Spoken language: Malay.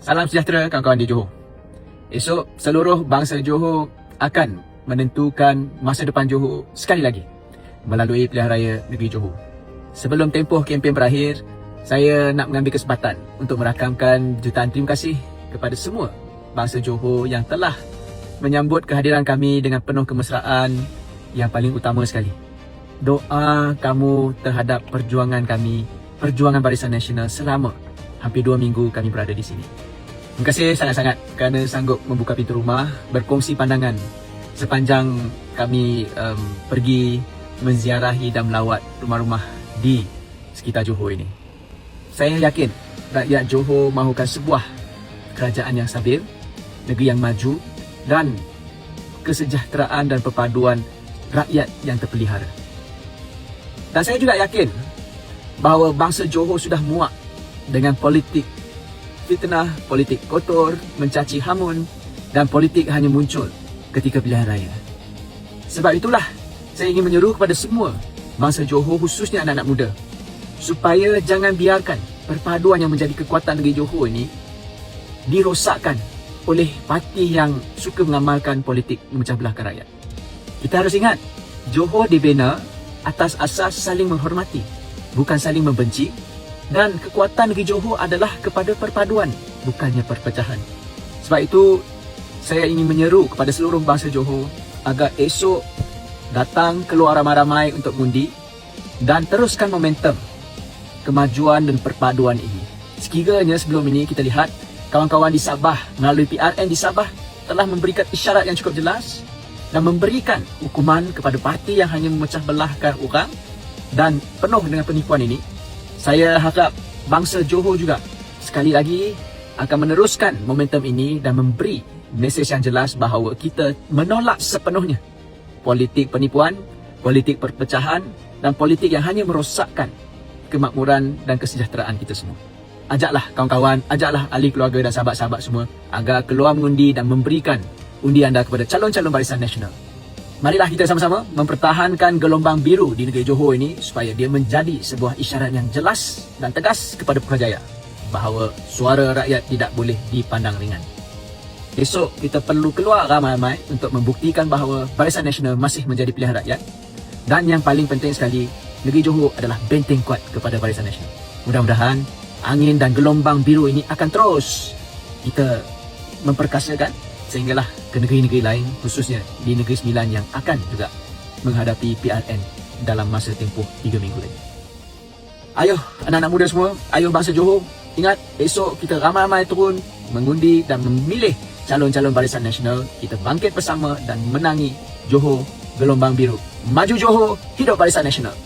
Salam sejahtera kawan-kawan di Johor. Esok seluruh bangsa Johor akan menentukan masa depan Johor sekali lagi melalui pilihan raya negeri Johor. Sebelum tempoh kempen berakhir, saya nak mengambil kesempatan untuk merakamkan jutaan terima kasih kepada semua bangsa Johor yang telah menyambut kehadiran kami dengan penuh kemesraan. Yang paling utama sekali, doa kamu terhadap perjuangan kami, perjuangan Barisan Nasional selama hampir 2 minggu kami berada di sini. Terima kasih sangat-sangat kerana sanggup membuka pintu rumah, berkongsi pandangan sepanjang kami pergi menziarahi dan melawat rumah-rumah di sekitar Johor ini. Saya yakin rakyat Johor mahukan sebuah kerajaan yang stabil, negeri yang maju dan kesejahteraan dan perpaduan rakyat yang terpelihara. Dan saya juga yakin bahawa bangsa Johor sudah muak dengan politik fitnah, politik kotor, mencaci hamun dan politik hanya muncul ketika pilihan raya. Sebab itulah saya ingin menyeru kepada semua bangsa Johor, khususnya anak-anak muda, supaya jangan biarkan perpaduan yang menjadi kekuatan negeri Johor ini dirosakkan oleh parti yang suka mengamalkan politik memecah belahkan rakyat. Kita harus ingat, Johor dibina atas asas saling menghormati, bukan saling membenci. Dan kekuatan negeri Johor adalah kepada perpaduan, bukannya perpecahan. Sebab itu, saya ingin menyeru kepada seluruh bangsa Johor agar esok datang keluar ramai-ramai untuk mengundi dan teruskan momentum kemajuan dan perpaduan ini. Sekiranya sebelum ini kita lihat kawan-kawan di Sabah melalui PRN di Sabah telah memberikan isyarat yang cukup jelas dan memberikan hukuman kepada parti yang hanya memecah belahkan orang dan penuh dengan penipuan ini. Saya harap bangsa Johor juga sekali lagi akan meneruskan momentum ini dan memberi mesej yang jelas bahawa kita menolak sepenuhnya politik penipuan, politik perpecahan dan politik yang hanya merosakkan kemakmuran dan kesejahteraan kita semua. Ajaklah kawan-kawan, ajaklah ahli keluarga dan sahabat-sahabat semua agar keluar mengundi dan memberikan undi anda kepada calon-calon Barisan Nasional. Marilah kita sama-sama mempertahankan gelombang biru di negeri Johor ini supaya dia menjadi sebuah isyarat yang jelas dan tegas kepada Putrajaya bahawa suara rakyat tidak boleh dipandang ringan. Esok kita perlu keluar ramai-ramai untuk membuktikan bahawa Barisan Nasional masih menjadi pilihan rakyat. Dan yang paling penting sekali, negeri Johor adalah benteng kuat kepada Barisan Nasional. Mudah-mudahan angin dan gelombang biru ini akan terus kita memperkasakan sehinggalah ke negeri-negeri lain, khususnya di Negeri Sembilan yang akan juga menghadapi PRN dalam masa tempoh 3 minggu lagi. Ayuh anak-anak muda semua, ayuh bangsa Johor, ingat esok kita ramai-ramai turun mengundi dan memilih calon-calon Barisan Nasional. Kita bangkit bersama dan menangi Johor gelombang biru. Maju Johor, hidup Barisan Nasional.